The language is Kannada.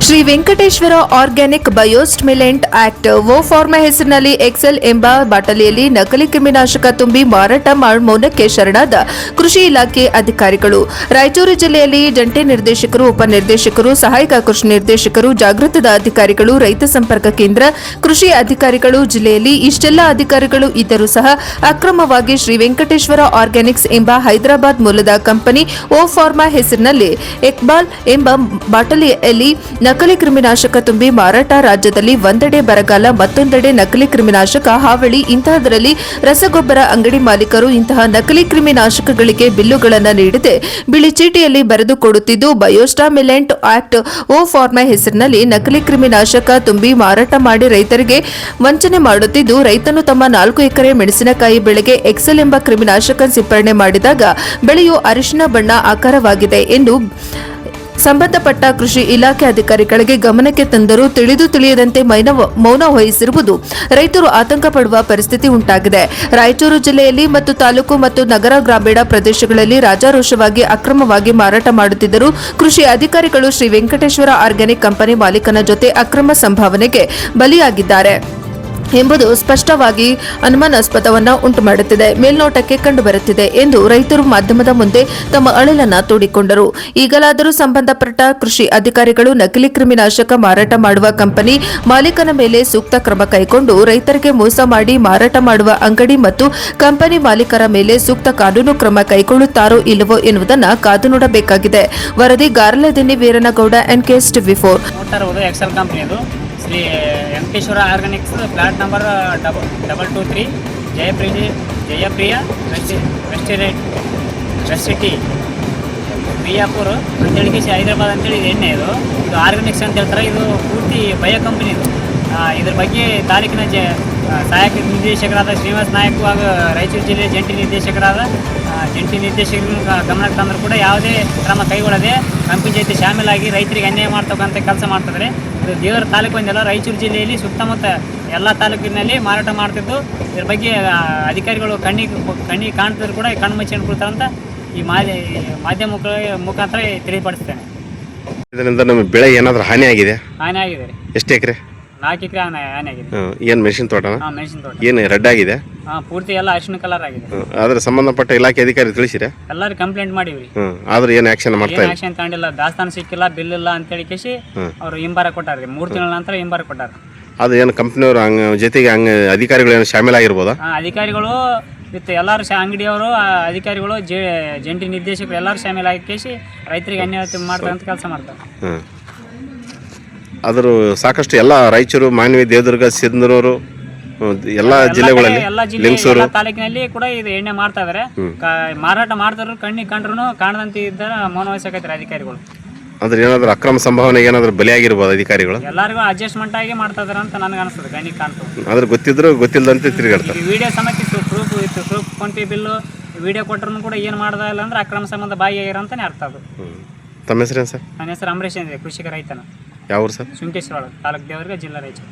ಶ್ರೀ ವೆಂಕಟೇಶ್ವರ ಆರ್ಗ್ಯಾನಿಕ್ ಬಯೋಸ್ಟಿಮ್ಯುಲೆಂಟ್ ಆಕ್ಟ್ ಓ ಫಾರ್ಮಾ ಹೆಸರಿನಲ್ಲಿ ಎಕ್ಸೆಲ್ ಎಂಬ ಬಾಟಲಿಯಲ್ಲಿ ನಕಲಿ ಕ್ರಿಮಿನಾಶಕ ತುಂಬಿ ಮಾರಾಟ ಮೌನಕ್ಕೆ ಶರಣಾದ ಕೃಷಿ ಇಲಾಖೆ ಅಧಿಕಾರಿಗಳು. ರಾಯಚೂರು ಜಿಲ್ಲೆಯಲ್ಲಿ ಜಂಟಿ ನಿರ್ದೇಶಕರು, ಉಪನಿರ್ದೇಶಕರು, ಸಹಾಯಕ ಕೃಷಿ ನಿರ್ದೇಶಕರು, ಜಾಗೃತದ ಅಧಿಕಾರಿಗಳು, ರೈತ ಸಂಪರ್ಕ ಕೇಂದ್ರ ಕೃಷಿ ಅಧಿಕಾರಿಗಳು, ಜಿಲ್ಲೆಯಲ್ಲಿ ಇಷ್ಟೆಲ್ಲ ಅಧಿಕಾರಿಗಳು ಇದ್ದರೂ ಸಹ ಅಕ್ರಮವಾಗಿ ಶ್ರೀ ವೆಂಕಟೇಶ್ವರ ಆರ್ಗ್ಯಾನಿಕ್ಸ್ ಎಂಬ ಹೈದರಾಬಾದ್ ಮೂಲದ ಕಂಪನಿ ಓ ಫಾರ್ಮಾ ಹೆಸರಿನಲ್ಲಿ ಎಕ್ಬಾಲ್ ಎಂಬ ಬಾಟಲಿಯಲ್ಲಿ ನಕಲಿ ಕ್ರಿಮಿನಾಶಕ ತುಂಬಿ ಮಾರಾಟ. ರಾಜ್ಯದಲ್ಲಿ ಒಂದೆಡೆ ಬರಗಾಲ, ಮತ್ತೊಂದೆಡೆ ನಕಲಿ ಕ್ರಿಮಿನಾಶಕ ಹಾವಳಿ. ಇಂತಹದರಲ್ಲಿ ರಸಗೊಬ್ಬರ ಅಂಗಡಿ ಮಾಲೀಕರು ಇಂತಹ ನಕಲಿ ಕ್ರಿಮಿನಾಶಕಗಳಿಗೆ ಬಿಲ್ಲುಗಳನ್ನು ನೀಡದೆ ಬಿಳಿ ಚೀಟಿಯಲ್ಲಿ ಬರೆದು ಕೊಡುತ್ತಿದ್ದು, ಬಯೋಸ್ಟಿಮ್ಯುಲೆಂಟ್ ಆಕ್ಟ್ ಓ ಫಾರ್ಮಾ ಹೆಸರಿನಲ್ಲಿ ನಕಲಿ ಕ್ರಿಮಿನಾಶಕ ತುಂಬಿ ಮಾರಾಟ ಮಾಡಿ ರೈತರಿಗೆ ವಂಚನೆ ಮಾಡುತ್ತಿದ್ದು, ರೈತನು ತಮ್ಮ 4 ಎಕರೆ ಮೆಣಸಿನಕಾಯಿ ಬೆಳೆಗೆ ಎಕ್ಸೆಲ್ ಎಂಬ ಕ್ರಿಮಿನಾಶಕ ಸಿಂಪರಣೆ ಮಾಡಿದಾಗ ಬೆಳೆಯು ಅರಿಶಿನ ಬಣ್ಣ ಆಕಾರವಾಗಿದೆ ಎಂದು ಸಂಬಂಧಪಟ್ಟ ಕೃಷಿ ಇಲಾಖೆ ಅಧಿಕಾರಿಗಳಿಗೆ ಗಮನಕ್ಕೆ ತಂದರೂ ತಿಳಿಯದಂತೆ ಮೌನ ವಹಿಸಿರುವುದು ರೈತರು ಆತಂಕ ಪಡುವ ಪರಿಸ್ಥಿತಿ ಉಂಟಾಗಿದೆ. ರಾಯಚೂರು ಜಿಲ್ಲೆಯಲ್ಲಿ ಮತ್ತು ತಾಲೂಕು ಮತ್ತು ನಗರ ಗ್ರಾಮೀಣ ಪ್ರದೇಶಗಳಲ್ಲಿ ರಾಜಾರೋಷವಾಗಿ ಅಕ್ರಮವಾಗಿ ಮಾರಾಟ ಮಾಡುತ್ತಿದ್ದರೂ ಕೃಷಿ ಅಧಿಕಾರಿಗಳು ಶ್ರೀ ವೆಂಕಟೇಶ್ವರ ಆರ್ಗ್ಯಾನಿಕ್ ಕಂಪನಿ ಮಾಲೀಕನ ಜೊತೆ ಅಕ್ರಮ ಸಂಭಾವನೆಗೆ ಬಲಿಯಾಗಿದ್ದಾರೆ ಎಂಬುದು ಸ್ಪಷ್ಟವಾಗಿ ಅನುಮಾನಾಸ್ಪದವನ್ನು ಉಂಟುಮಾಡುತ್ತಿದೆ, ಮೇಲ್ನೋಟಕ್ಕೆ ಕಂಡುಬರುತ್ತಿದೆ ಎಂದು ರೈತರು ಮಾಧ್ಯಮದ ಮುಂದೆ ತಮ್ಮ ಅಳಲನ್ನ ತೋಡಿಕೊಂಡರು. ಈಗಲಾದರೂ ಸಂಬಂಧಪಟ್ಟ ಕೃಷಿ ಅಧಿಕಾರಿಗಳು ನಕಲಿ ಕ್ರಿಮಿನಾಶಕ ಮಾರಾಟ ಮಾಡುವ ಕಂಪನಿ ಮಾಲೀಕನ ಮೇಲೆ ಸೂಕ್ತ ಕ್ರಮ ಕೈಗೊಂಡು ರೈತರಿಗೆ ಮೋಸ ಮಾಡಿ ಮಾರಾಟ ಮಾಡುವ ಅಂಗಡಿ ಮತ್ತು ಕಂಪನಿ ಮಾಲೀಕರ ಮೇಲೆ ಸೂಕ್ತ ಕಾನೂನು ಕ್ರಮ ಕೈಗೊಳ್ಳುತ್ತಾರೋ ಇಲ್ಲವೋ ಎನ್ನುವುದನ್ನು ಕಾದು ನೋಡಬೇಕಾಗಿದೆ. ವರದಿ ಗಾರಲದಿನ್ನಿ Veeranagowda NKS TV4. Shri Venkateshwara organics plot number 223 Jayapriya ವೆಸ್ಟಿಟಿ ಬಿಯಾಪುರ್ ಅಂತೇಳಿ ಹೈದರಾಬಾದ್ ಅಂತೇಳಿ ಇದು ಎಣ್ಣೆ. ಇದು ಆರ್ಗ್ಯಾನಿಕ್ಸ್ ಅಂತ ಹೇಳ್ತಾರೆ. ಇದು ಪೂರ್ತಿ ಬಯೋ ಕಂಪ್ನಿ. ಇದ್ರ ಬಗ್ಗೆ ತಾಲೂಕಿನ ಸಹಾಯಕ ನಿರ್ದೇಶಕರಾದ ಶ್ರೀನಿವಾಸ್ ನಾಯಕ್ ಹಾಗೂ ರಾಯಚೂರು ಜಿಲ್ಲೆ ಜಂಟಿ ನಿರ್ದೇಶಕರ ಗಮನಕ್ಕೆ ತಂದರೂ ಕೂಡ ಯಾವುದೇ ಕ್ರಮ ಕೈಗೊಳ್ಳದೆ ಕಂಪನಿ ಜೊತೆ ಶಾಮೀಲಾಗಿ ರೈತರಿಗೆ ಅನ್ಯಾಯ ಮಾಡ್ತಕ್ಕಂಥ ಕೆಲಸ ಮಾಡ್ತಿದ್ದಾರೆ. ಇದು ದೇವರ ತಾಲೂಕು ಒಂದಲ್ಲ, ರಾಯಚೂರು ಜಿಲ್ಲೆಯಲ್ಲಿ ಸುತ್ತಮುತ್ತ ಎಲ್ಲ ತಾಲೂಕಿನಲ್ಲಿ ಮಾರಾಟ ಮಾಡ್ತಿದ್ದು, ಇದ್ರ ಬಗ್ಗೆ ಅಧಿಕಾರಿಗಳು ಕಣ್ಣಿಗೆ ಕಾಣ್ತಿದ್ರು ಕೂಡ ಕಣ್ಣು ಮುಚ್ಚಿಕೊಂಡು ಕೊಡ್ತಾರಂತ ಈ ಮಾಧ್ಯಮ ಮುಖಾಂತರ ತಿಳಿಪಡಿಸ್ತೇನೆ. ಇದರಿಂದ ನಮ್ಮ ಬೆಳೆ ಏನಾದರೂ ಹಾನಿ ಆಗಿದೆ? ಹಾನಿ ಆಗಿದೆ. ಎಷ್ಟು ಎಕರೆ? 4 ಎಕರೆ ಹಾನಿ ಆಗಿದೆ. ಏನು ಮೆಣಸಿನ ತೋಟನ? ಮೆಣಸಿನ ತೋಟ. ಏನು ರೆಡ್ ಆಗಿದೆ? ಪೂರ್ತಿ ಎಲ್ಲ ಅರಿಶಿನ ಕಲರ್ ಆಗಿದೆ. ಅದ್ರ ಸಂಬಂಧಪಟ್ಟ ಇಲಾಖೆ ಅಧಿಕಾರಿ ತಿಳಿಸಿರ? ಎಲ್ಲರೂ ಕಂಪ್ಲೇಂಟ್ ಮಾಡಿವ್ರಿ. ಆದ್ರೆ ಏನು ಆಕ್ಷನ್ ಮಾಡ್ತಾ ಇಲ್ಲ? ಆಕ್ಷನ್ ತಗೊಂಡಿಲ್ಲ. ದಾಸ್ತಾನು ಸಿಕ್ಕಿಲ್ಲ, ಬಿಲ್ ಇಲ್ಲ ಅಂತೇಳಿ ಕೇಸಿ ಅವರು ಹಿಂಬಾರ ಕೊಟ್ಟಾರ್ರಿ. 3 ತಿಂಗಳ ನಂತರ ಹಿಂಬಾರ ಕೊಟ್ಟಾರ. ಅದು ಏನು ಕಂಪ್ನಿಯವರು ಜೊತೆಗೆ ಅಧಿಕಾರಿಗಳು ಏನು ಶಾಮೀಲಾಗಿರ್ಬೋದಾ? ಅಧಿಕಾರಿಗಳು ವಿತ್ ಎಲ್ಲರೂ ಅಂಗಡಿಯವರು, ಅಧಿಕಾರಿಗಳು, ಜಂಟಿ ನಿರ್ದೇಶಕರು ಎಲ್ಲರೂ ಶಾಮೀಲಾಗಿ ಕೇಸಿ ರೈತರಿಗೆ ಅನ್ಯಾಯ ಮಾಡ್ತಕ್ಕಂಥ ಕೆಲಸ ಮಾಡ್ತಾರೆ. ಅದ್ರ ಸಾಕಷ್ಟು ಎಲ್ಲ ರಾಯಚೂರು, ಮಾನ್ವಿ, ದೇವದುರ್ಗ, ಸಿಂಧನೂರು ಎಲ್ಲ ಜಿಲ್ಲೆಗಳಲ್ಲಿ, ಲಿಂಗಸೂರು ತಾಲೂಕಿನಲ್ಲಿ ಕೂಡ ಇದು ಎಣ್ಣೆ ಮಾಡ್ತಾ ಇದಾರೆ. ಮಾರಾಟ ಮಾಡ್ತಾರು ಕಣ್ಣಿಗೆ ಕಂಡ್ರು ಕಾಣದಂತೆ ಇದ್ದಾರೆ, ಮೌನ ವಹಿಸಕತ್ತಾರೆ ಅಧಿಕಾರಿಗಳು. ಅದ್ರ ಏನಾದ್ರು ಅಕ್ರಮ ಸಂಭಾವನೆಗೆ ಏನಾದ್ರು ಬಲಿಯಾಗಿರ್ಬೋದು ಅಧಿಕಾರಿಗಳು? ಎಲ್ಲರಿಗೂ ಅಡ್ಜಸ್ಟ್ಮೆಂಟ್ ಆಗಿ ಮಾಡ್ತಾ ಇದಾರೆ ಅಂತ ನನಗೆ ಅನಿಸ್ತದೆ, ಕಣ್ಣಿಗೆ ಕಾಣ್ತದೆ. ಅದ್ರ ಗೊತ್ತಿದ್ರು ಗೊತ್ತಿಲ್ಲದಂತೆ ತಿರುಗಾಡ್ತಾರೆ. ವಿಡಿಯೋ ಸಮೇತ ಪ್ರೂಫ್ ಇತ್ತು, ಫೋನ್ ಪೇ ಬಿಲ್ಲು ವಿಡಿಯೋ ಕೊಟ್ಟರು ಕೂಡ ಏನು ಮಾಡ್ದ ಇಲ್ಲ ಅಂದ್ರೆ ಅಕ್ರಮ ಸಂಬಂಧ ಭಾಗಿಯಾಗಿರೋ ಅಂತಾನೆ ಅರ್ಥ. ಅದು ತಮ್ಮ ಹೆಸರೇನು ಸರ್? ನನ್ನ ಹೆಸರು ಅಂಬರೀಶ್ ಅಂದಿದೆ, ಕೃಷಿಕ ರೈತನ. ಯಾವ ಊರು ಸರ್? ಸುಂಕೇಶ್ವರ ತಾಲೂಕು, ದೇವರಿಗೆ, ಜಿಲ್ಲಾ ರಾಯಚೂರು.